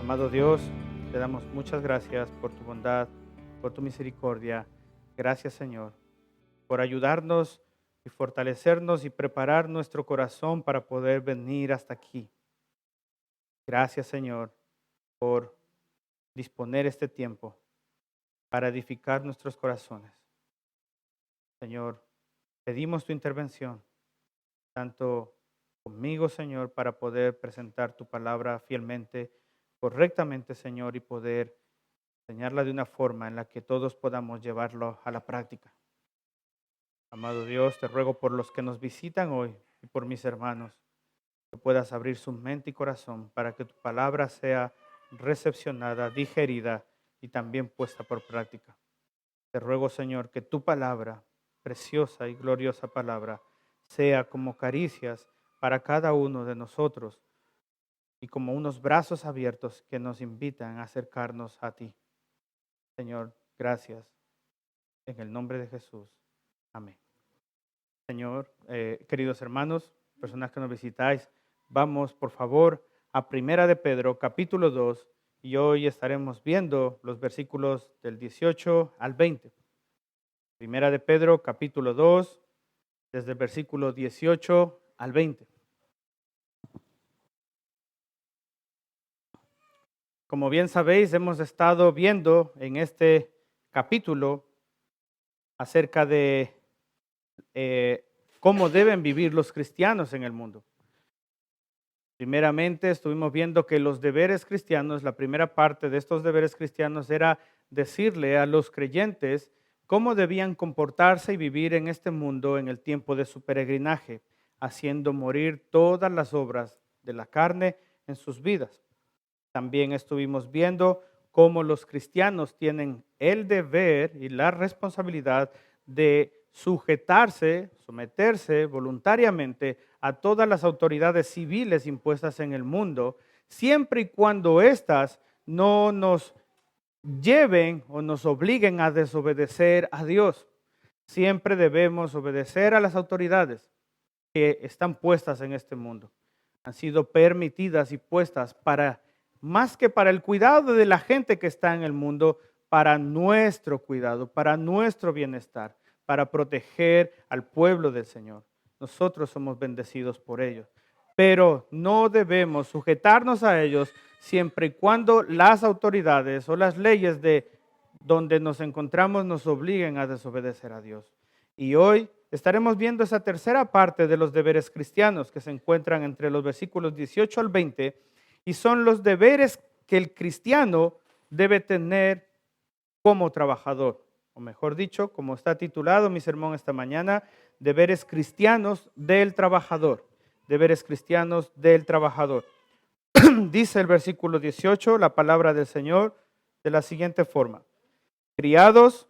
Amado Dios, te damos muchas gracias por tu bondad, por tu misericordia. Gracias, Señor, por ayudarnos y fortalecernos y preparar nuestro corazón para poder venir hasta aquí. Gracias, Señor, por disponer este tiempo para edificar nuestros corazones. Señor, pedimos tu intervención, tanto conmigo, Señor, para poder presentar tu palabra fielmente, correctamente, Señor, y poder enseñarla de una forma en la que todos podamos llevarlo a la práctica. Amado Dios, te ruego por los que nos visitan hoy y por mis hermanos, que puedas abrir su mente y corazón para que tu palabra sea recepcionada, digerida y también puesta por práctica. Te ruego, Señor, que tu palabra, preciosa y gloriosa palabra, sea como caricias para cada uno de nosotros y como unos brazos abiertos que nos invitan a acercarnos a ti. Señor, gracias. En el nombre de Jesús. Amén. Señor, queridos hermanos, personas que nos visitáis, vamos por favor a Primera de Pedro, capítulo 2, y hoy estaremos viendo los versículos del 18 al 20. Primera de Pedro, capítulo 2, desde el versículo 18 al 20. Como bien sabéis, hemos estado viendo en este capítulo acerca de cómo deben vivir los cristianos en el mundo. Primeramente, estuvimos viendo que los deberes cristianos, la primera parte de estos deberes cristianos era decirle a los creyentes cómo debían comportarse y vivir en este mundo en el tiempo de su peregrinaje, haciendo morir todas las obras de la carne en sus vidas. También estuvimos viendo cómo los cristianos tienen el deber y la responsabilidad de sujetarse, someterse voluntariamente a todas las autoridades civiles impuestas en el mundo, siempre y cuando éstas no nos lleven o nos obliguen a desobedecer a Dios. Siempre debemos obedecer a las autoridades que están puestas en este mundo. Han sido permitidas y puestas para, más que para el cuidado de la gente que está en el mundo, para nuestro cuidado, para nuestro bienestar, para proteger al pueblo del Señor. Nosotros somos bendecidos por ellos, pero no debemos sujetarnos a ellos siempre y cuando las autoridades o las leyes de donde nos encontramos nos obliguen a desobedecer a Dios. Y hoy estaremos viendo esa tercera parte de los deberes cristianos que se encuentran entre los versículos 18 al 20 y son los deberes que el cristiano debe tener como trabajador, o mejor dicho, como está titulado mi sermón esta mañana, deberes cristianos del trabajador, deberes cristianos del trabajador. Dice el versículo 18, la palabra del Señor, de la siguiente forma: criados,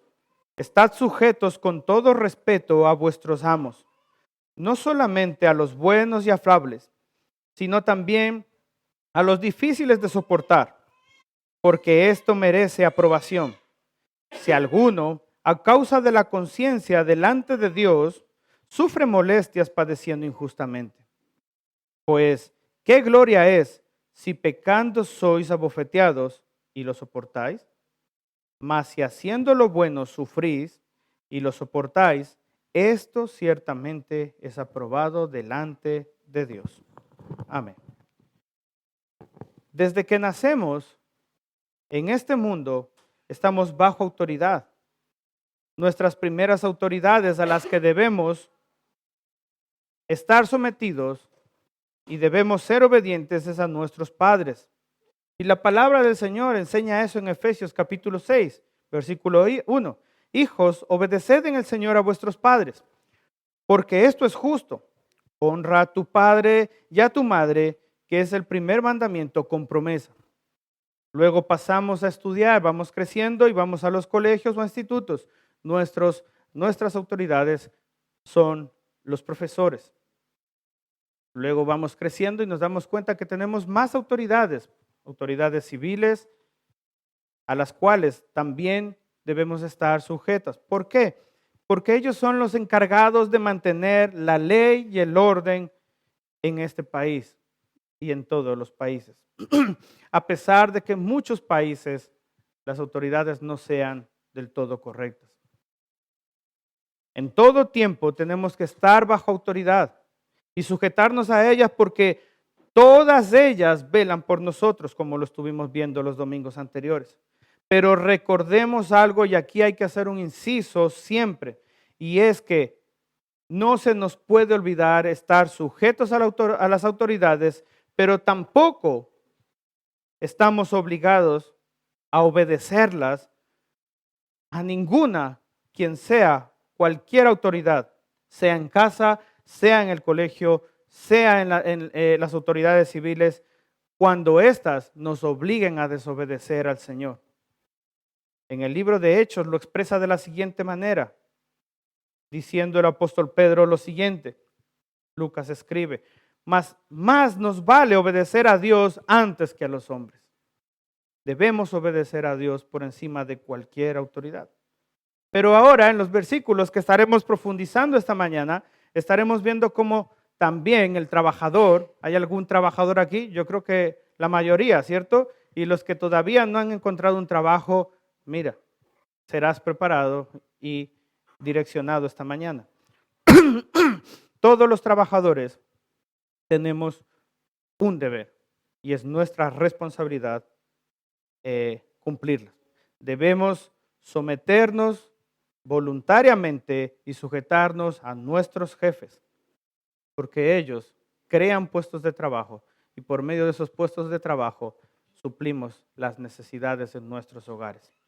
estad sujetos con todo respeto a vuestros amos, no solamente a los buenos y afables, sino también a los difíciles de soportar, porque esto merece aprobación. Si alguno, a causa de la conciencia delante de Dios, sufre molestias padeciendo injustamente. Pues, ¿qué gloria es si pecando sois abofeteados y lo soportáis? Mas si haciendo lo bueno sufrís y lo soportáis, esto ciertamente es aprobado delante de Dios. Amén. Desde que nacemos en este mundo, estamos bajo autoridad. Nuestras primeras autoridades a las que debemos estar sometidos y debemos ser obedientes es a nuestros padres. Y la palabra del Señor enseña eso en Efesios capítulo 6, versículo 1. Hijos, obedeced en el Señor a vuestros padres, porque esto es justo. Honra a tu padre y a tu madre, que es el primer mandamiento con promesa. Luego pasamos a estudiar, vamos creciendo y vamos a los colegios o institutos. Nuestras autoridades son los profesores. Luego vamos creciendo y nos damos cuenta que tenemos más autoridades civiles, a las cuales también debemos estar sujetos. ¿Por qué? Porque ellos son los encargados de mantener la ley y el orden en este país. y en todos los países. A pesar de que en muchos países las autoridades no sean del todo correctas. En todo tiempo tenemos que estar bajo autoridad y sujetarnos a ellas porque todas ellas velan por nosotros, como lo estuvimos viendo los domingos anteriores. Pero recordemos algo, y aquí hay que hacer un inciso siempre, y es que no se nos puede olvidar estar sujetos a las autoridades, pero tampoco estamos obligados a obedecerlas a ninguna, quien sea, cualquier autoridad, sea en casa, sea en el colegio, sea en las autoridades civiles, cuando éstas nos obliguen a desobedecer al Señor. En el libro de Hechos lo expresa de la siguiente manera, diciendo el apóstol Pedro lo siguiente. Lucas escribe, más nos vale obedecer a Dios antes que a los hombres. Debemos obedecer a Dios por encima de cualquier autoridad. Pero ahora en los versículos que estaremos profundizando esta mañana, estaremos viendo cómo también el trabajador, ¿hay algún trabajador aquí? Yo creo que la mayoría, ¿cierto? Y los que todavía no han encontrado un trabajo, mira, serás preparado y direccionado esta mañana. Todos los trabajadores tenemos un deber y es nuestra responsabilidad cumplirlo. Debemos someternos voluntariamente y sujetarnos a nuestros jefes, porque ellos crean puestos de trabajo y por medio de esos puestos de trabajo suplimos las necesidades en nuestros hogares.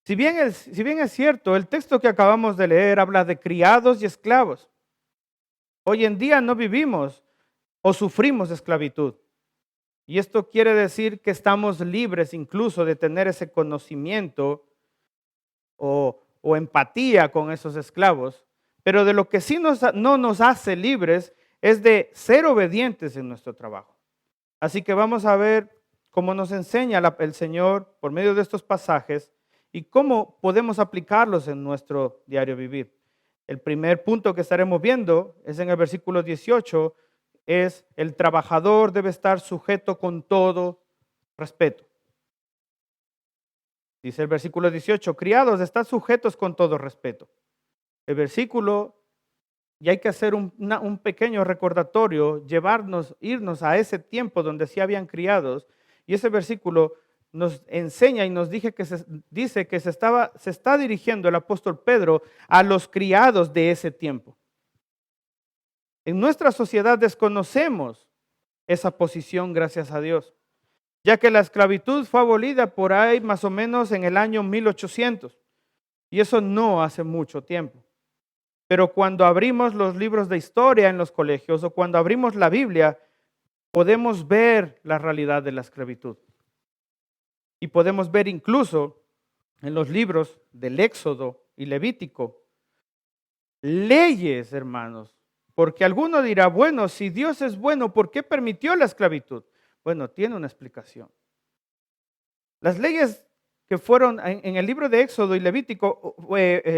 Si bien es cierto, el texto que acabamos de leer habla de criados y esclavos. Hoy en día no vivimos o sufrimos esclavitud. Y esto quiere decir que estamos libres incluso de tener ese conocimiento o empatía con esos esclavos, pero de lo que sí no nos hace libres es de ser obedientes en nuestro trabajo. Así que vamos a ver cómo nos enseña el Señor por medio de estos pasajes y cómo podemos aplicarlos en nuestro diario vivir. El primer punto que estaremos viendo es en el versículo 18, es el trabajador debe estar sujeto con todo respeto. Dice el versículo 18, criados, estad sujetos con todo respeto. El versículo, y hay que hacer un pequeño recordatorio, irnos a ese tiempo donde sí habían criados, y ese versículo nos enseña y nos dice que se está dirigiendo el apóstol Pedro a los criados de ese tiempo. En nuestra sociedad desconocemos esa posición, gracias a Dios, ya que la esclavitud fue abolida por ahí más o menos en el año 1800, y eso no hace mucho tiempo. Pero cuando abrimos los libros de historia en los colegios o cuando abrimos la Biblia, podemos ver la realidad de la esclavitud. Y podemos ver incluso en los libros del Éxodo y Levítico leyes, hermanos. Porque alguno dirá, bueno, si Dios es bueno, ¿por qué permitió la esclavitud? Bueno, tiene una explicación. Las leyes que fueron en el libro de Éxodo y Levítico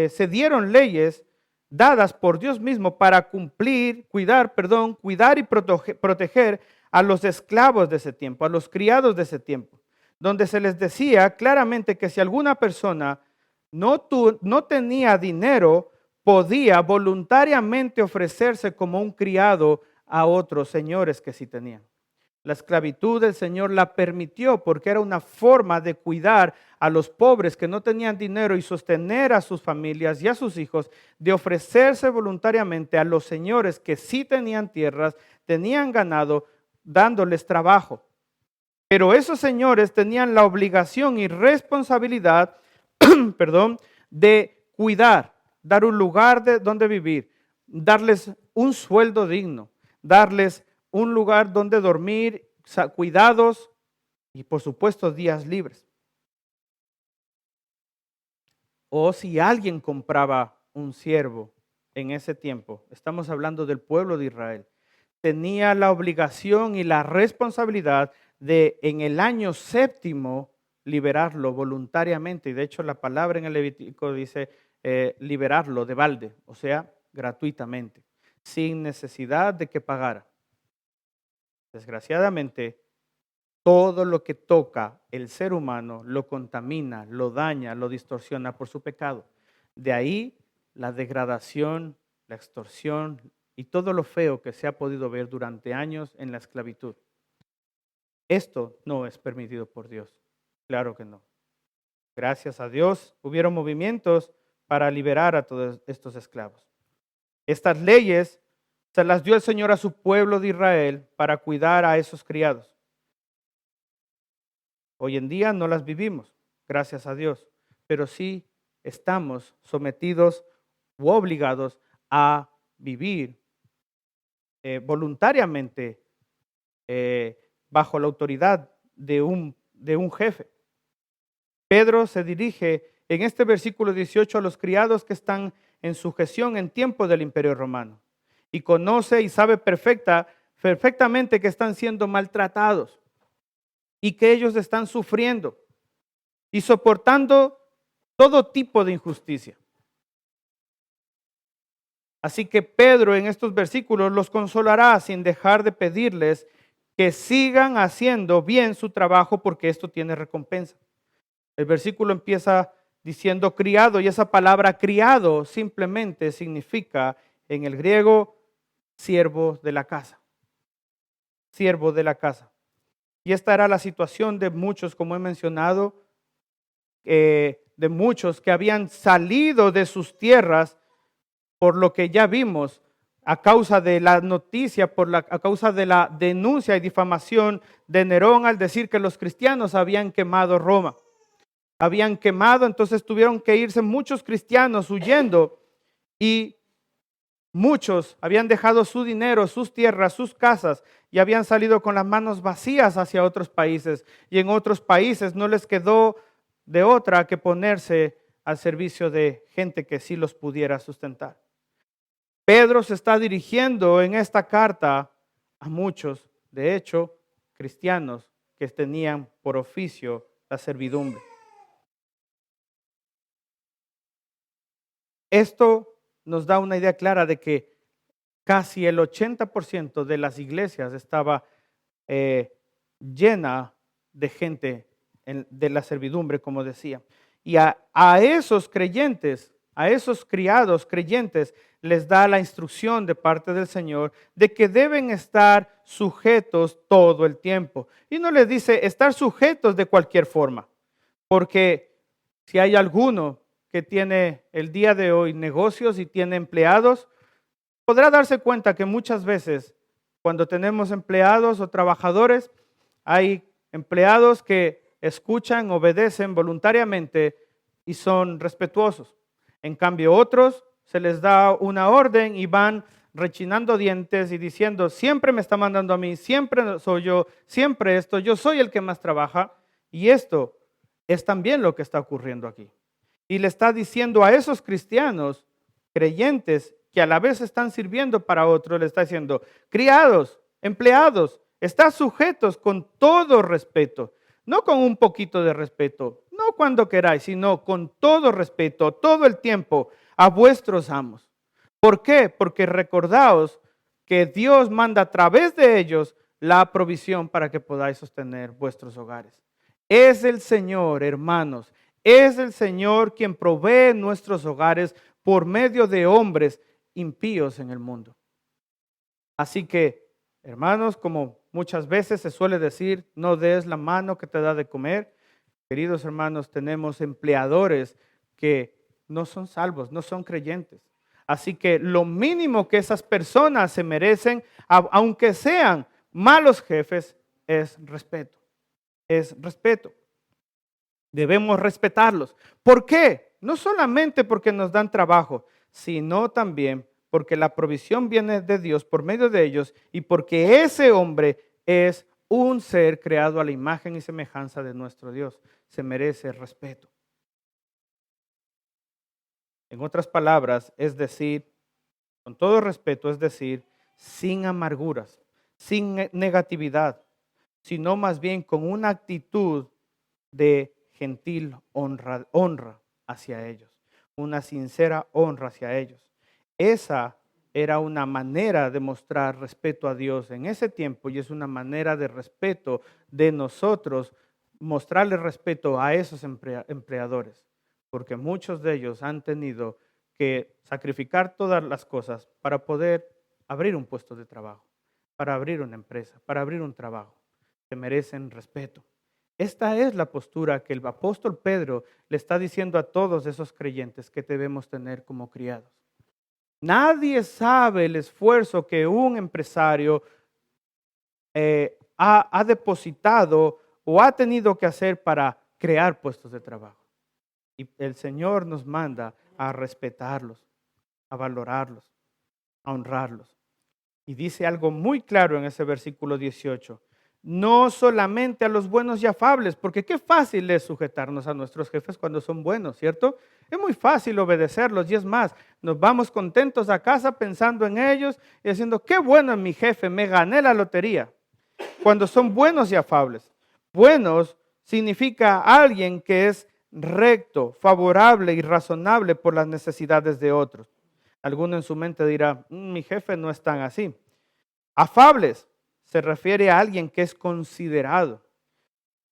se dieron leyes dadas por Dios mismo para cuidar y proteger a los esclavos de ese tiempo, a los criados de ese tiempo, donde se les decía claramente que si alguna persona no tenía dinero, podía voluntariamente ofrecerse como un criado a otros señores que sí tenían. La esclavitud el Señor la permitió porque era una forma de cuidar a los pobres que no tenían dinero y sostener a sus familias y a sus hijos, de ofrecerse voluntariamente a los señores que sí tenían tierras, tenían ganado, dándoles trabajo. Pero esos señores tenían la obligación y responsabilidad, de cuidar, dar un lugar donde vivir, darles un sueldo digno, darles un lugar donde dormir, cuidados y por supuesto días libres. O si alguien compraba un siervo en ese tiempo, estamos hablando del pueblo de Israel, tenía la obligación y la responsabilidad de en el año séptimo liberarlo voluntariamente. Y de hecho la palabra en el Levítico dice liberarlo de balde, o sea, gratuitamente, sin necesidad de que pagara. Desgraciadamente, todo lo que toca el ser humano lo contamina, lo daña, lo distorsiona por su pecado. De ahí la degradación, la extorsión y todo lo feo que se ha podido ver durante años en la esclavitud. Esto no es permitido por Dios. Claro que no. Gracias a Dios hubieron movimientos para liberar a todos estos esclavos. Estas leyes se las dio el Señor a su pueblo de Israel para cuidar a esos criados. Hoy en día no las vivimos, gracias a Dios, pero sí estamos sometidos u obligados a vivir voluntariamente bajo la autoridad de un jefe. Pedro se dirige en este versículo 18 a los criados que están en sujeción en tiempo del Imperio Romano y conoce y sabe perfectamente que están siendo maltratados y que ellos están sufriendo y soportando todo tipo de injusticia. Así que Pedro en estos versículos los consolará sin dejar de pedirles que sigan haciendo bien su trabajo porque esto tiene recompensa. El versículo empieza diciendo criado y esa palabra criado simplemente significa en el griego siervo de la casa. Siervo de la casa. Y esta era la situación de muchos, como he mencionado, de muchos que habían salido de sus tierras por lo que ya vimos a causa de la noticia, a causa de la denuncia y difamación de Nerón al decir que los cristianos habían quemado Roma. Habían quemado, entonces tuvieron que irse muchos cristianos huyendo y muchos habían dejado su dinero, sus tierras, sus casas y habían salido con las manos vacías hacia otros países. Y en otros países no les quedó de otra que ponerse al servicio de gente que sí los pudiera sustentar. Pedro se está dirigiendo en esta carta a muchos, de hecho, cristianos que tenían por oficio la servidumbre. Esto nos da una idea clara de que casi el 80% de las iglesias estaba llena de gente de la servidumbre, como decía. Y a esos creyentes, a esos criados creyentes, les da la instrucción de parte del Señor de que deben estar sujetos todo el tiempo. Y no les dice estar sujetos de cualquier forma, porque si hay alguno que tiene el día de hoy negocios y tiene empleados, podrá darse cuenta que muchas veces cuando tenemos empleados o trabajadores, hay empleados que escuchan, obedecen voluntariamente y son respetuosos. En cambio, otros se les da una orden y van rechinando dientes y diciendo, siempre me está mandando a mí, siempre soy yo, siempre esto, yo soy el que más trabaja. Y esto es también lo que está ocurriendo aquí. Y le está diciendo a esos cristianos creyentes que a la vez están sirviendo para otros, le está diciendo, criados, empleados, están sujetos con todo respeto, no con un poquito de respeto, no cuando queráis, sino con todo respeto, todo el tiempo a vuestros amos. ¿Por qué? Porque recordaos que Dios manda a través de ellos la provisión para que podáis sostener vuestros hogares. Es el Señor, hermanos, es el Señor quien provee nuestros hogares por medio de hombres impíos en el mundo. Así que, hermanos, como muchas veces se suele decir, no des la mano que te da de comer. Queridos hermanos, tenemos empleadores que no son salvos, no son creyentes. Así que lo mínimo que esas personas se merecen, aunque sean malos jefes, es respeto. Es respeto. Debemos respetarlos. ¿Por qué? No solamente porque nos dan trabajo, sino también porque la provisión viene de Dios por medio de ellos y porque ese hombre es un ser creado a la imagen y semejanza de nuestro Dios. Se merece respeto. En otras palabras, es decir, con todo respeto, es decir, sin amarguras, sin negatividad, sino más bien con una actitud de gentil honra hacia ellos, una sincera honra hacia ellos. Esa era una manera de mostrar respeto a Dios en ese tiempo y es una manera de respeto de nosotros, mostrarle respeto a esos empleadores, porque muchos de ellos han tenido que sacrificar todas las cosas para poder abrir un puesto de trabajo, para abrir una empresa, para abrir un trabajo. Se merecen respeto. Esta es la postura que el apóstol Pedro le está diciendo a todos esos creyentes que debemos tener como criados. Nadie sabe el esfuerzo que un empresario ha depositado o ha tenido que hacer para crear puestos de trabajo. Y el Señor nos manda a respetarlos, a valorarlos, a honrarlos. Y dice algo muy claro en ese versículo 18. No solamente a los buenos y afables, porque qué fácil es sujetarnos a nuestros jefes cuando son buenos, ¿cierto? Es muy fácil obedecerlos y es más, nos vamos contentos a casa pensando en ellos y diciendo, qué bueno es mi jefe, me gané la lotería. Cuando son buenos y afables. Buenos significa alguien que es recto, favorable y razonable por las necesidades de otros. Alguno en su mente dirá, mi jefe no es tan así. Afables se refiere a alguien que es considerado.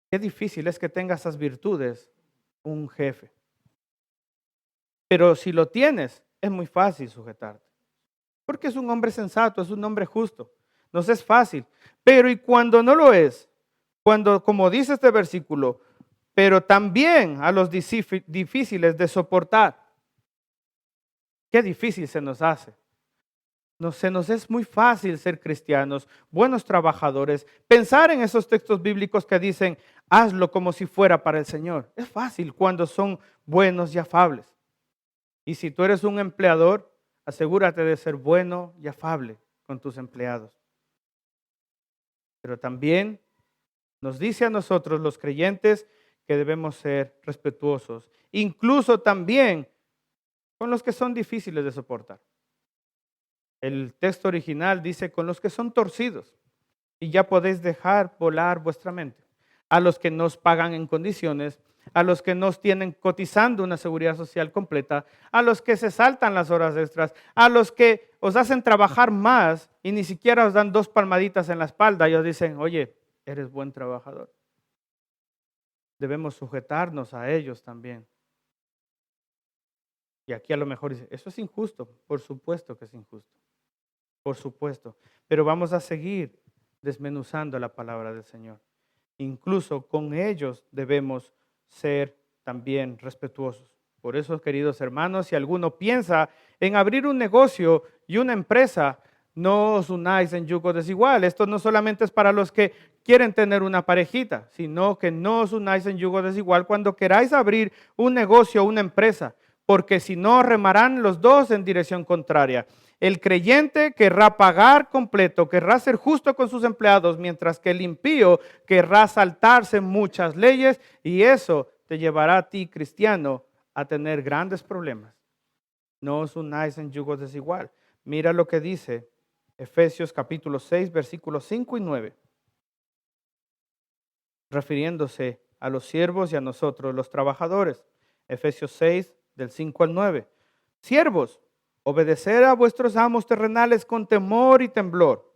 Qué difícil es que tenga esas virtudes un jefe. Pero si lo tienes, es muy fácil sujetarte. Porque es un hombre sensato, es un hombre justo. Nos es fácil. Pero ¿y cuando no lo es? Cuando, como dice este versículo, pero también a los difíciles de soportar. Qué difícil se nos hace. Se nos es muy fácil ser cristianos, buenos trabajadores, pensar en esos textos bíblicos que dicen, hazlo como si fuera para el Señor. Es fácil cuando son buenos y afables. Y si tú eres un empleador, asegúrate de ser bueno y afable con tus empleados. Pero también nos dice a nosotros los creyentes que debemos ser respetuosos, incluso también con los que son difíciles de soportar. El texto original dice con los que son torcidos y ya podéis dejar volar vuestra mente. A los que nos pagan en condiciones, a los que nos tienen cotizando una seguridad social completa, a los que se saltan las horas extras, a los que os hacen trabajar más y ni siquiera os dan 2 palmaditas en la espalda y os dicen, oye, eres buen trabajador. Debemos sujetarnos a ellos también. Y aquí a lo mejor dice, eso es injusto. Por supuesto que es injusto. Por supuesto. Pero vamos a seguir desmenuzando la palabra del Señor. Incluso con ellos debemos ser también respetuosos. Por eso, queridos hermanos, si alguno piensa en abrir un negocio y una empresa, no os unáis en yugo desigual. Esto no solamente es para los que quieren tener una parejita, sino que no os unáis en yugo desigual cuando queráis abrir un negocio o una empresa, porque si no remarán los dos en dirección contraria. El creyente querrá pagar completo, querrá ser justo con sus empleados, mientras que el impío querrá saltarse muchas leyes y eso te llevará a ti, cristiano, a tener grandes problemas. No os unáis en yugo desigual. Mira lo que dice Efesios capítulo 6, versículos 5 y 9, refiriéndose a los siervos y a nosotros, los trabajadores. Efesios 6, del 5 al 9. Siervos, obedecer a vuestros amos terrenales con temor y temblor,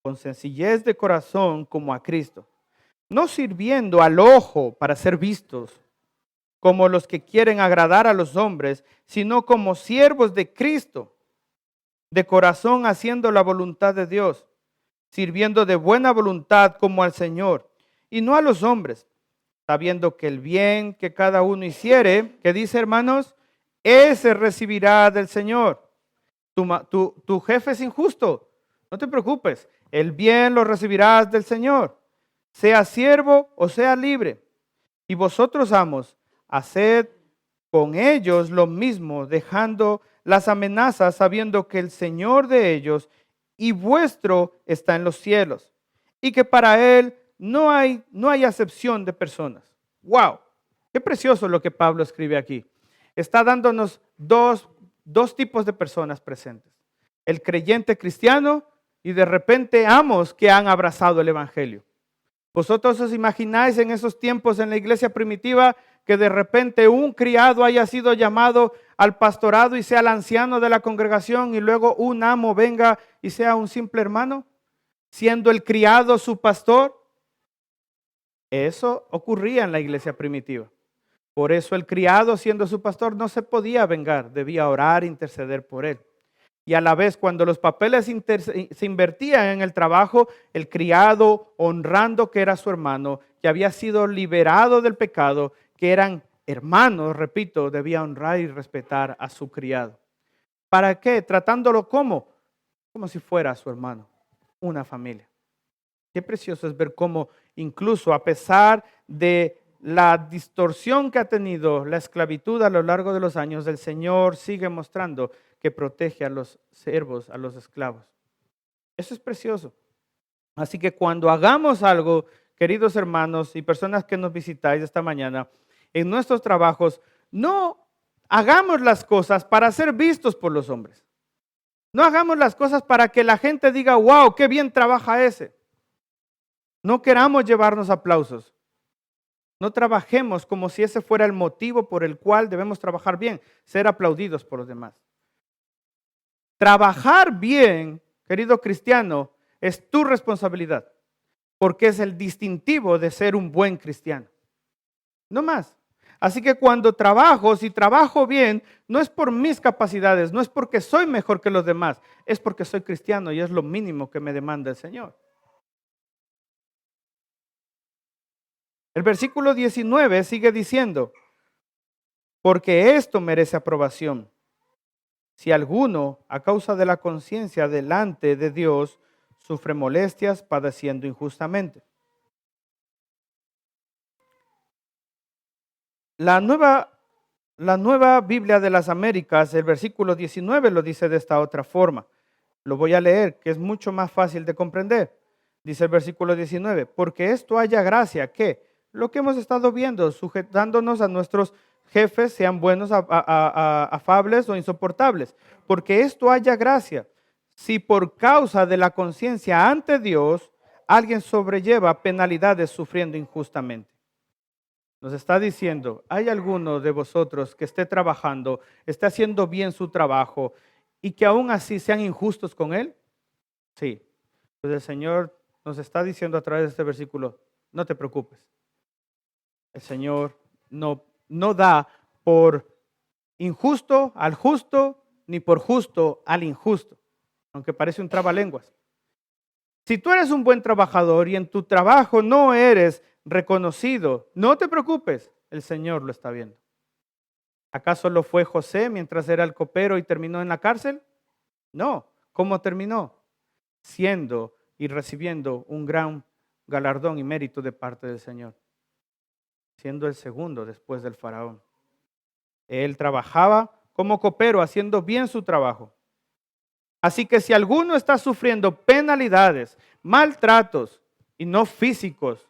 con sencillez de corazón como a Cristo, no sirviendo al ojo para ser vistos como los que quieren agradar a los hombres, sino como siervos de Cristo, de corazón haciendo la voluntad de Dios, sirviendo de buena voluntad como al Señor y no a los hombres, sabiendo que el bien que cada uno hiciere, ¿qué dice, hermanos? Ese recibirá del Señor. Tu jefe es injusto, no te preocupes, el bien lo recibirás del Señor, sea siervo o sea libre. Y vosotros, amos, haced con ellos lo mismo, dejando las amenazas, sabiendo que el Señor de ellos y vuestro está en los cielos, y que para Él no hay acepción de personas. ¡Wow! Qué precioso lo que Pablo escribe aquí. Está dándonos dos tipos de personas presentes. El creyente cristiano y de repente amos que han abrazado el evangelio. Vosotros os imagináis en esos tiempos en la iglesia primitiva que de repente un criado haya sido llamado al pastorado y sea el anciano de la congregación y luego un amo venga y sea un simple hermano, siendo el criado su pastor? Eso ocurría en la iglesia primitiva. Por eso el criado, siendo su pastor, no se podía vengar, debía orar e interceder por él. Y a la vez, cuando los papeles se invertían en el trabajo, el criado, honrando que era su hermano, que había sido liberado del pecado, que eran hermanos, repito, debía honrar y respetar a su criado. ¿Para qué? Tratándolo como si fuera su hermano, una familia. Qué precioso es ver cómo incluso a pesar de la distorsión que ha tenido la esclavitud a lo largo de los años, el Señor sigue mostrando que protege a los siervos, a los esclavos. Eso es precioso. Así que cuando hagamos algo, queridos hermanos y personas que nos visitáis esta mañana, en nuestros trabajos, no hagamos las cosas para ser vistos por los hombres. No hagamos las cosas para que la gente diga, wow, qué bien trabaja ese. No queramos llevarnos aplausos. No trabajemos como si ese fuera el motivo por el cual debemos trabajar bien, ser aplaudidos por los demás. Trabajar bien, querido cristiano, es tu responsabilidad, porque es el distintivo de ser un buen cristiano. No más. Así que cuando trabajo, si trabajo bien, no es por mis capacidades, no es porque soy mejor que los demás, es porque soy cristiano y es lo mínimo que me demanda el Señor. El versículo 19 sigue diciendo, porque esto merece aprobación. Si alguno, a causa de la conciencia delante de Dios, sufre molestias padeciendo injustamente. La nueva Biblia de las Américas, el versículo 19 lo dice de esta otra forma. Lo voy a leer, que es mucho más fácil de comprender. Dice el versículo 19, porque esto haya gracia, ¿qué? Lo que hemos estado viendo, sujetándonos a nuestros jefes, sean buenos, afables o insoportables. Porque esto haya gracia, si por causa de la conciencia ante Dios, alguien sobrelleva penalidades sufriendo injustamente. Nos está diciendo, ¿hay alguno de vosotros que esté trabajando, esté haciendo bien su trabajo y que aún así sean injustos con él? Sí. Pues el Señor nos está diciendo a través de este versículo, no te preocupes. El Señor no da por injusto al justo, ni por justo al injusto, aunque parece un trabalenguas. Si tú eres un buen trabajador y en tu trabajo no eres reconocido, no te preocupes, el Señor lo está viendo. ¿Acaso lo fue José mientras era el copero y terminó en la cárcel? No. ¿Cómo terminó? Siendo y recibiendo un gran galardón y mérito de parte del Señor, siendo el segundo después del faraón. Él trabajaba como copero, haciendo bien su trabajo. Así que si alguno está sufriendo penalidades, maltratos, y no físicos,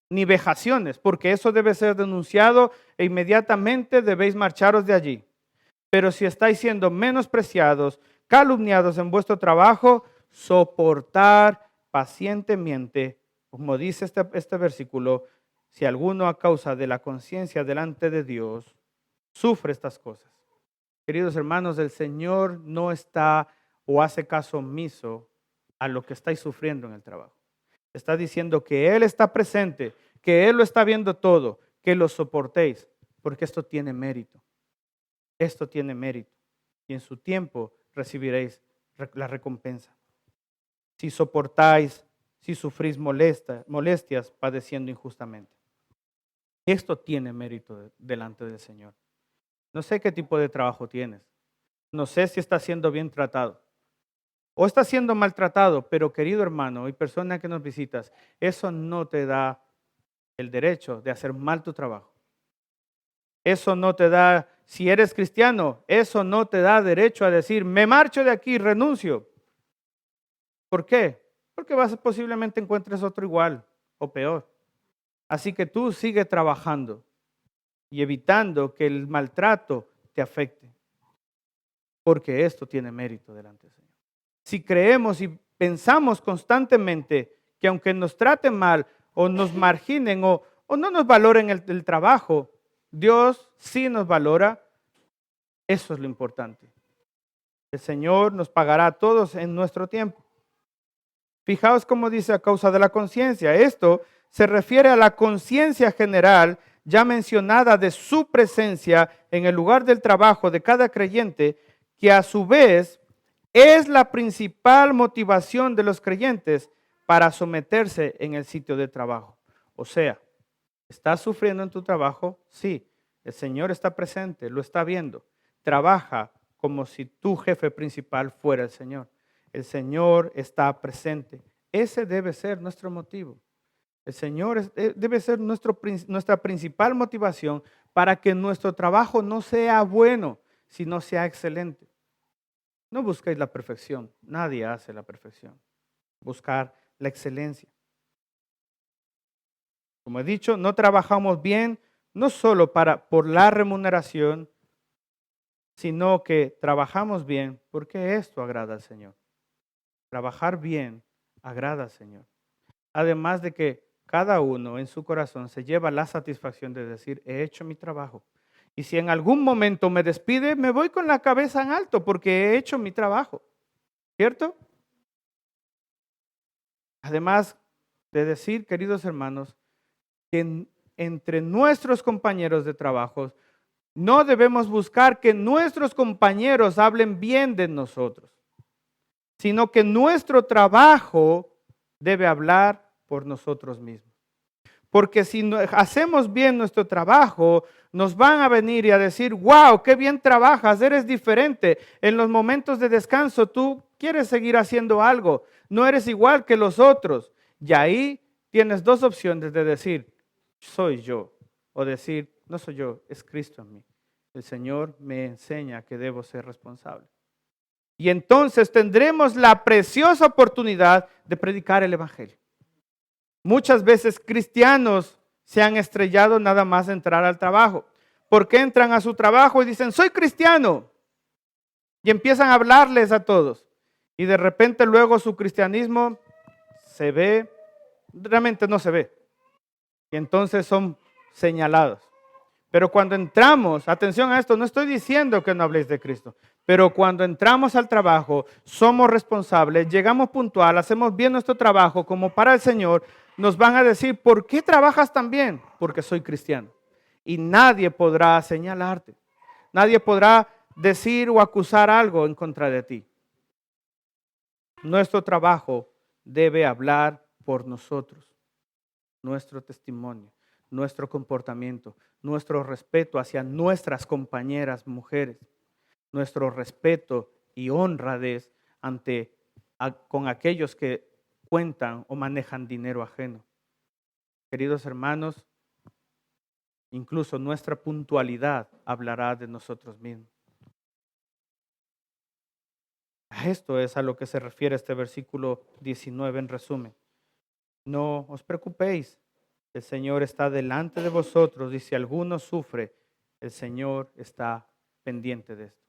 ni vejaciones, porque eso debe ser denunciado e inmediatamente debéis marcharos de allí. Pero si estáis siendo menospreciados, calumniados en vuestro trabajo, soportar pacientemente, como dice este versículo, si alguno a causa de la conciencia delante de Dios sufre estas cosas. Queridos hermanos, el Señor no está o hace caso omiso a lo que estáis sufriendo en el trabajo. Está diciendo que Él está presente, que Él lo está viendo todo, que lo soportéis, porque esto tiene mérito. Esto tiene mérito. Y en su tiempo recibiréis la recompensa. Si soportáis, si sufrís molestias padeciendo injustamente. Esto tiene mérito delante del Señor. No sé qué tipo de trabajo tienes. No sé si estás siendo bien tratado o estás siendo maltratado, pero querido hermano y persona que nos visitas, eso no te da el derecho de hacer mal tu trabajo. Eso no te da, si eres cristiano, eso no te da derecho a decir, me marcho de aquí, renuncio. ¿Por qué? Porque posiblemente encuentres otro igual o peor. Así que tú sigue trabajando y evitando que el maltrato te afecte, porque esto tiene mérito delante del Señor. Si creemos y pensamos constantemente que aunque nos traten mal o nos marginen o no nos valoren el trabajo, Dios sí nos valora. Eso es lo importante. El Señor nos pagará a todos en nuestro tiempo. Fijaos cómo dice a causa de la conciencia. Esto se refiere a la conciencia general ya mencionada de su presencia en el lugar del trabajo de cada creyente, que a su vez es la principal motivación de los creyentes para someterse en el sitio de trabajo. O sea, ¿estás sufriendo en tu trabajo? Sí, el Señor está presente, lo está viendo. Trabaja como si tu jefe principal fuera el Señor. El Señor está presente. Ese debe ser nuestro motivo. El Señor debe ser nuestra principal motivación para que nuestro trabajo no sea bueno, sino sea excelente. No busquéis la perfección. Nadie hace la perfección. Buscar la excelencia. Como he dicho, no trabajamos bien, no solo por la remuneración, sino que trabajamos bien porque esto agrada al Señor. Trabajar bien agrada al Señor. Además de que cada uno en su corazón se lleva la satisfacción de decir, he hecho mi trabajo. Y si en algún momento me despide, me voy con la cabeza en alto porque he hecho mi trabajo. ¿Cierto? Además de decir, queridos hermanos, que entre nuestros compañeros de trabajo no debemos buscar que nuestros compañeros hablen bien de nosotros, sino que nuestro trabajo debe hablar por nosotros mismos. Porque si hacemos bien nuestro trabajo, nos van a venir y a decir, wow, qué bien trabajas, eres diferente. En los momentos de descanso tú quieres seguir haciendo algo, no eres igual que los otros. Y ahí tienes dos opciones de decir, soy yo, o decir, no soy yo, es Cristo en mí. El Señor me enseña que debo ser responsable. Y entonces tendremos la preciosa oportunidad de predicar el Evangelio. Muchas veces cristianos se han estrellado nada más de entrar al trabajo, porque entran a su trabajo y dicen, soy cristiano, y empiezan a hablarles a todos. Y de repente luego su cristianismo se ve, realmente no se ve. Y entonces son señalados. Pero cuando entramos, atención a esto, no estoy diciendo que no habléis de Cristo, pero cuando entramos al trabajo, somos responsables, llegamos puntual, hacemos bien nuestro trabajo como para el Señor, nos van a decir, ¿por qué trabajas tan bien? Porque soy cristiano. Y nadie podrá señalarte, nadie podrá decir o acusar algo en contra de ti. Nuestro trabajo debe hablar por nosotros, nuestro testimonio, nuestro comportamiento, nuestro respeto hacia nuestras compañeras mujeres, nuestro respeto y honradez con aquellos que cuentan o manejan dinero ajeno. Queridos hermanos, incluso nuestra puntualidad hablará de nosotros mismos. A esto es a lo que se refiere este versículo 19 en resumen. No os preocupéis, el Señor está delante de vosotros y si alguno sufre, el Señor está pendiente de esto.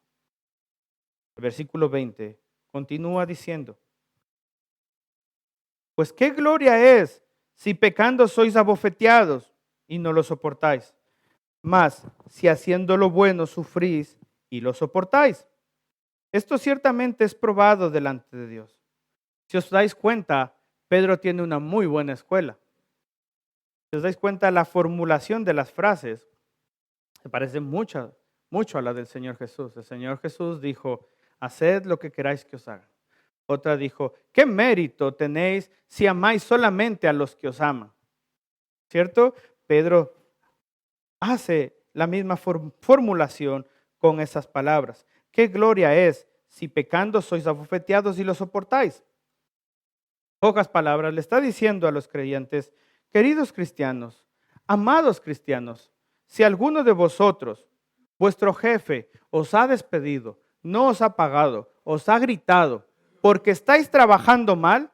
El versículo 20 continúa diciendo, pues qué gloria es si pecando sois abofeteados y no lo soportáis. Mas si haciendo lo bueno sufrís y lo soportáis. Esto ciertamente es probado delante de Dios. Si os dais cuenta, Pedro tiene una muy buena escuela. Si os dais cuenta, la formulación de las frases se parece mucho a la del Señor Jesús. El Señor Jesús dijo, haced lo que queráis que os hagan. Otra dijo, ¿qué mérito tenéis si amáis solamente a los que os aman? ¿Cierto? Pedro hace la misma formulación con esas palabras. ¿Qué gloria es si pecando sois abofeteados y lo soportáis? Pocas palabras le está diciendo a los creyentes, queridos cristianos, amados cristianos, si alguno de vosotros, vuestro jefe, os ha despedido, no os ha pagado, os ha gritado, porque estáis trabajando mal,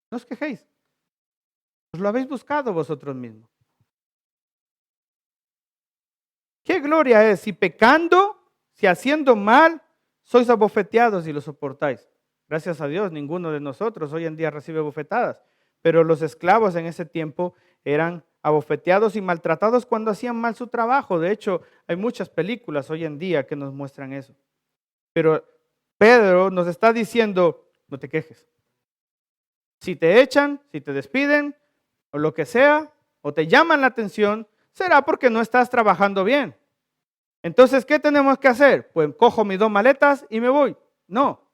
no os quejéis. Os lo habéis buscado vosotros mismos. ¿Qué gloria es si pecando, si haciendo mal, sois abofeteados y lo soportáis? Gracias a Dios, ninguno de nosotros hoy en día recibe bofetadas. pero los esclavos en ese tiempo eran abofeteados y maltratados cuando hacían mal su trabajo. De hecho, hay muchas películas hoy en día que nos muestran eso. Pero Pedro nos está diciendo, no te quejes. Si te echan, si te despiden, o lo que sea, o te llaman la atención, será porque no estás trabajando bien. Entonces, ¿qué tenemos que hacer? Pues cojo mis 2 maletas y me voy. No.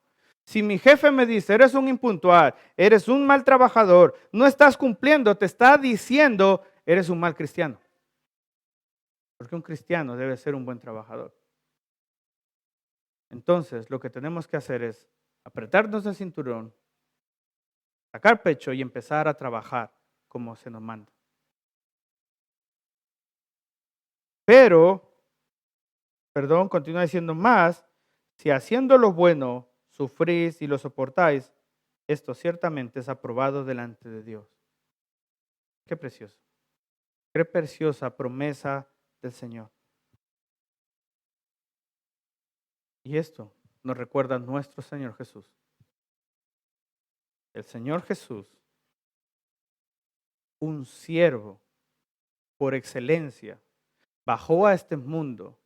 Si mi jefe me dice, eres un impuntual, eres un mal trabajador, no estás cumpliendo, te está diciendo, eres un mal cristiano. Porque un cristiano debe ser un buen trabajador. Entonces, lo que tenemos que hacer es apretarnos el cinturón, sacar pecho y empezar a trabajar como se nos manda. Pero, continúa diciendo más, si haciendo lo bueno sufrís y lo soportáis, esto ciertamente es aprobado delante de Dios. Qué precioso. Qué preciosa promesa del Señor. Y esto nos recuerda a nuestro Señor Jesús. El Señor Jesús, un siervo por excelencia, bajó a este mundo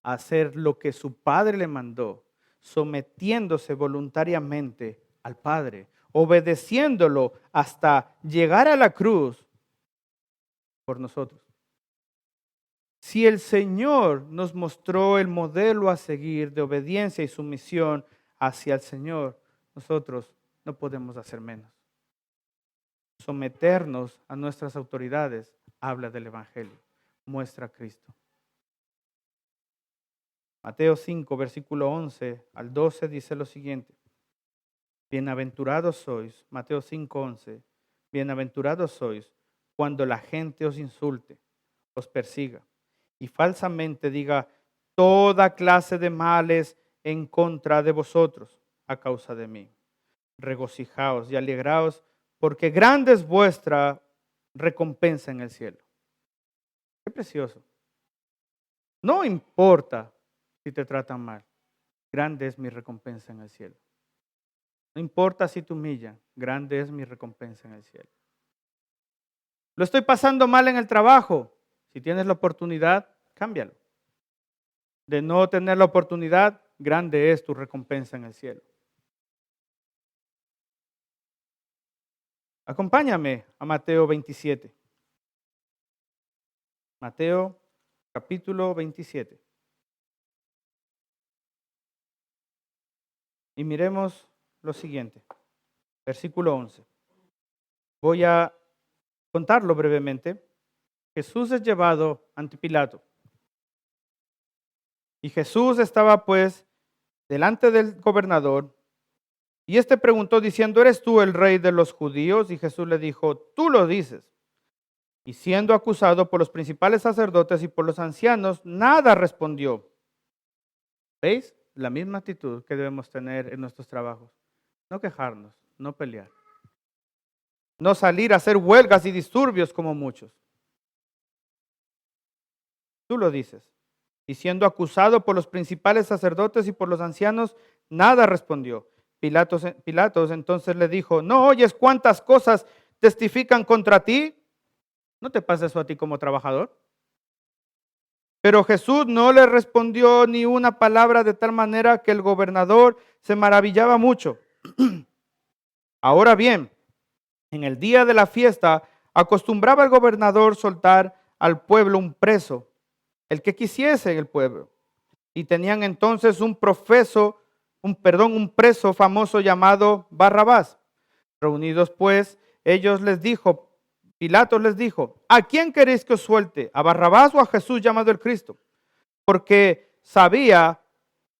a hacer lo que su Padre le mandó, sometiéndose voluntariamente al Padre, obedeciéndolo hasta llegar a la cruz por nosotros. Si el Señor nos mostró el modelo a seguir de obediencia y sumisión hacia el Señor, nosotros no podemos hacer menos. Someternos a nuestras autoridades habla del Evangelio, muestra a Cristo. Mateo 5, versículo 11 al 12 dice lo siguiente. Bienaventurados sois, Mateo 5, 11, bienaventurados sois cuando la gente os insulte, os persiga y falsamente diga toda clase de males en contra de vosotros a causa de mí. Regocijaos y alegraos, porque grande es vuestra recompensa en el cielo. Qué precioso. No importa si te tratan mal, grande es mi recompensa en el cielo. No importa si te humillan, grande es mi recompensa en el cielo. Lo estoy pasando mal en el trabajo. Si tienes la oportunidad, cámbialo. De no tener la oportunidad, grande es tu recompensa en el cielo. Acompáñame a Mateo 27. Mateo capítulo 27. Y miremos lo siguiente. Versículo 11. Voy a contarlo brevemente. Jesús es llevado ante Pilato. Y Jesús estaba pues delante del gobernador. Y éste preguntó diciendo, ¿eres tú el rey de los judíos? Y Jesús le dijo, tú lo dices. Y siendo acusado por los principales sacerdotes y por los ancianos, nada respondió. ¿Veis? La misma actitud que debemos tener en nuestros trabajos. No quejarnos, no pelear. No salir a hacer huelgas y disturbios como muchos. Tú lo dices. Y siendo acusado por los principales sacerdotes y por los ancianos, nada respondió. Pilatos entonces le dijo, ¿no oyes cuántas cosas testifican contra ti? ¿No te pasa eso a ti como trabajador? Pero Jesús no le respondió ni una palabra, de tal manera que el gobernador se maravillaba mucho. Ahora bien, en el día de la fiesta acostumbraba el gobernador soltar al pueblo un preso, el que quisiese en el pueblo. Y tenían entonces un preso famoso llamado Barrabás. Reunidos pues, Pilatos les dijo, ¿a quién queréis que os suelte? ¿A Barrabás o a Jesús llamado el Cristo? Porque sabía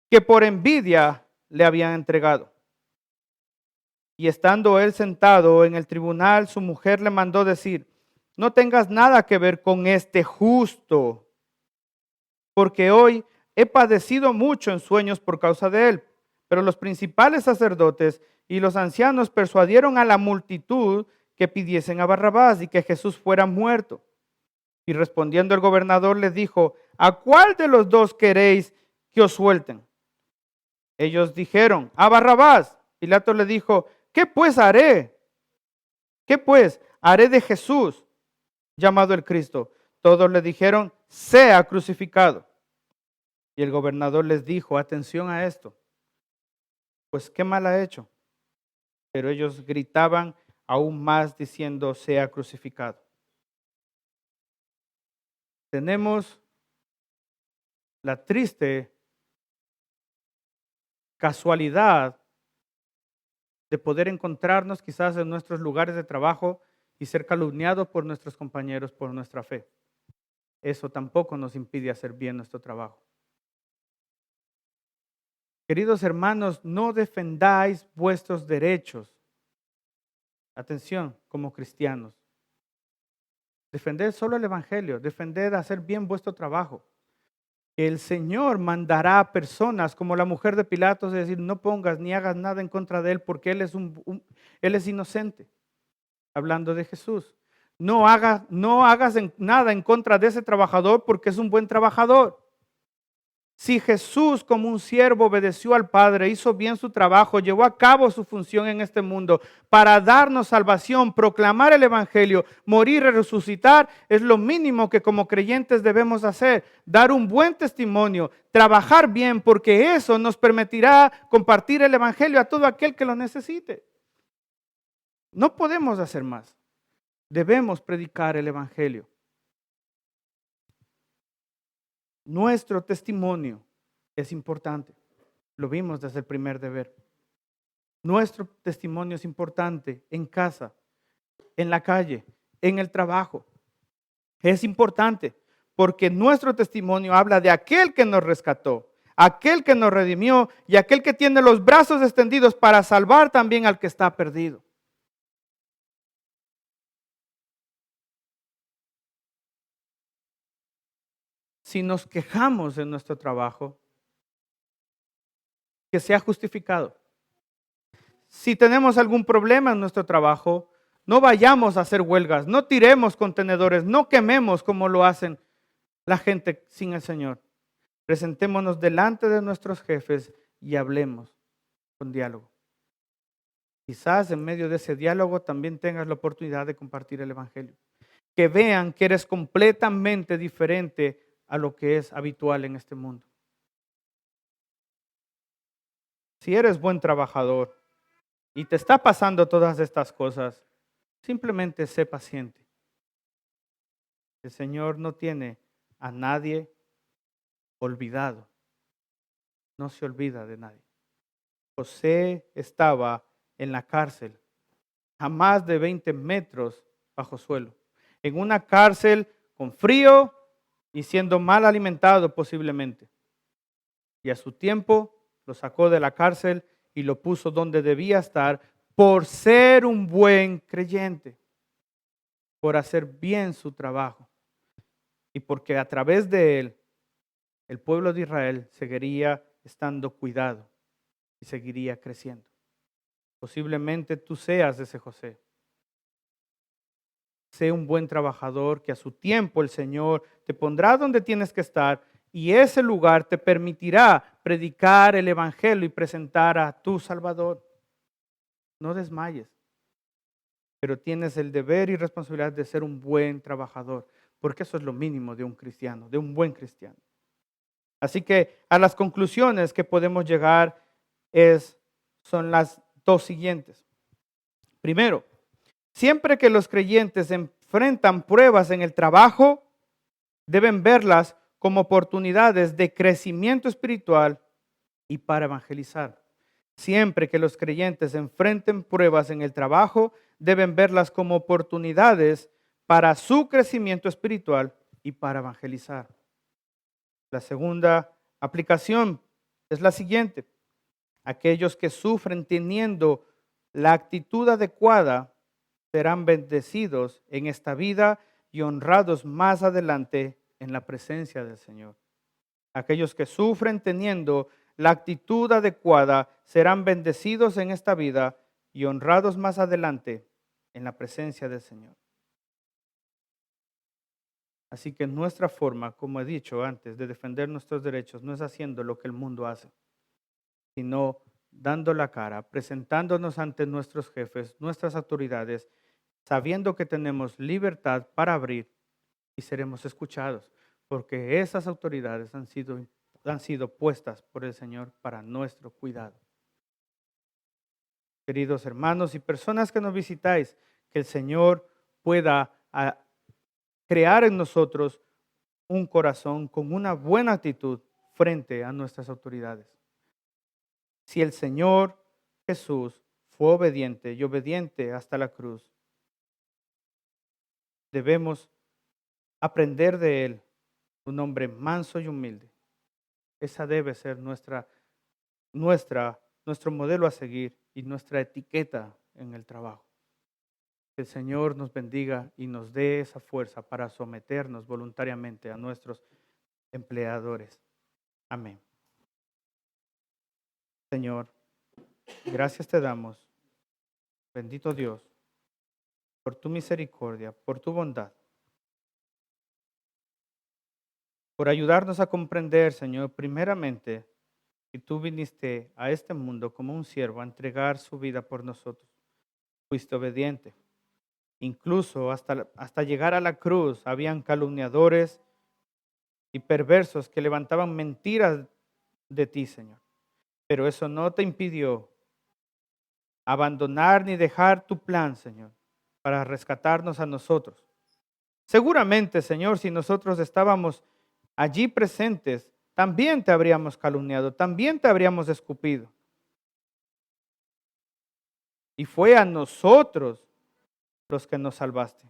que por envidia le habían entregado. Y estando él sentado en el tribunal, su mujer le mandó decir, no tengas nada que ver con este justo, porque hoy he padecido mucho en sueños por causa de él. Pero los principales sacerdotes y los ancianos persuadieron a la multitud que pidiesen a Barrabás y que Jesús fuera muerto. Y respondiendo el gobernador les dijo, ¿a cuál de los dos queréis que os suelten? Ellos dijeron, a Barrabás. Pilato le dijo, ¿qué pues haré? ¿Qué pues haré de Jesús, llamado el Cristo? Todos le dijeron, sea crucificado. Y el gobernador les dijo, atención a esto, pues qué mal ha hecho. Pero ellos gritaban aún más diciendo, sea crucificado. Tenemos la triste casualidad de poder encontrarnos quizás en nuestros lugares de trabajo y ser calumniados por nuestros compañeros por nuestra fe. Eso tampoco nos impide hacer bien nuestro trabajo. Queridos hermanos, no defendáis vuestros derechos. Atención, como cristianos. Defended solo el Evangelio, defended hacer bien vuestro trabajo. El Señor mandará a personas como la mujer de Pilatos, es decir, no pongas ni hagas nada en contra de él porque él es, él es inocente. Hablando de Jesús. No hagas nada en contra de ese trabajador porque es un buen trabajador. Si Jesús como un siervo obedeció al Padre, hizo bien su trabajo, llevó a cabo su función en este mundo para darnos salvación, proclamar el Evangelio, morir y resucitar, es lo mínimo que como creyentes debemos hacer, dar un buen testimonio, trabajar bien, porque eso nos permitirá compartir el Evangelio a todo aquel que lo necesite. No podemos hacer más. Debemos predicar el Evangelio. Nuestro testimonio es importante. Lo vimos desde el primer deber. Nuestro testimonio es importante en casa, en la calle, en el trabajo. Es importante porque nuestro testimonio habla de aquel que nos rescató, aquel que nos redimió y aquel que tiene los brazos extendidos para salvar también al que está perdido. Si nos quejamos en nuestro trabajo, que sea justificado. Si tenemos algún problema en nuestro trabajo, no vayamos a hacer huelgas, no tiremos contenedores, no quememos como lo hacen la gente sin el Señor. Presentémonos delante de nuestros jefes y hablemos con diálogo. Quizás en medio de ese diálogo también tengas la oportunidad de compartir el Evangelio. Que vean que eres completamente diferente a lo que es habitual en este mundo. Si eres buen trabajador y te está pasando todas estas cosas, simplemente sé paciente. El Señor no tiene a nadie olvidado. No se olvida de nadie. José estaba en la cárcel a más de 20 metros bajo suelo. En una cárcel con frío y siendo mal alimentado posiblemente. Y a su tiempo lo sacó de la cárcel y lo puso donde debía estar por ser un buen creyente, por hacer bien su trabajo y porque a través de él el pueblo de Israel seguiría estando cuidado y seguiría creciendo. Posiblemente tú seas ese José. Sé un buen trabajador que a su tiempo el Señor te pondrá donde tienes que estar y ese lugar te permitirá predicar el Evangelio y presentar a tu Salvador. No desmayes, pero tienes el deber y responsabilidad de ser un buen trabajador, porque eso es lo mínimo de un cristiano, de un buen cristiano. Así que a las conclusiones que podemos llegar son las dos siguientes. Primero, siempre que los creyentes enfrentan pruebas en el trabajo, deben verlas como oportunidades de crecimiento espiritual y para evangelizar. Siempre que los creyentes enfrenten pruebas en el trabajo, deben verlas como oportunidades para su crecimiento espiritual y para evangelizar. La segunda aplicación es la siguiente. Aquellos que sufren teniendo la actitud adecuada serán bendecidos en esta vida y honrados más adelante en la presencia del Señor. Aquellos que sufren teniendo la actitud adecuada serán bendecidos en esta vida y honrados más adelante en la presencia del Señor. Así que nuestra forma, como he dicho antes, de defender nuestros derechos no es haciendo lo que el mundo hace, sino dando la cara, presentándonos ante nuestros jefes, nuestras autoridades sabiendo que tenemos libertad para abrir y seremos escuchados, porque esas autoridades han sido puestas por el Señor para nuestro cuidado. Queridos hermanos y personas que nos visitáis, que el Señor pueda crear en nosotros un corazón con una buena actitud frente a nuestras autoridades. Si el Señor Jesús fue obediente y obediente hasta la cruz, debemos aprender de Él, un hombre manso y humilde. Esa debe ser nuestro modelo a seguir y nuestra etiqueta en el trabajo. Que el Señor nos bendiga y nos dé esa fuerza para someternos voluntariamente a nuestros empleadores. Amén. Señor, gracias te damos, bendito Dios, por tu misericordia, por tu bondad, por ayudarnos a comprender, Señor, primeramente, que tú viniste a este mundo como un siervo a entregar su vida por nosotros. Fuiste obediente. Incluso hasta llegar a la cruz, habían calumniadores y perversos que levantaban mentiras de ti, Señor. Pero eso no te impidió abandonar ni dejar tu plan, Señor, para rescatarnos a nosotros. Seguramente, Señor, si nosotros estábamos allí presentes, también te habríamos calumniado, también te habríamos escupido. Y fue a nosotros los que nos salvaste.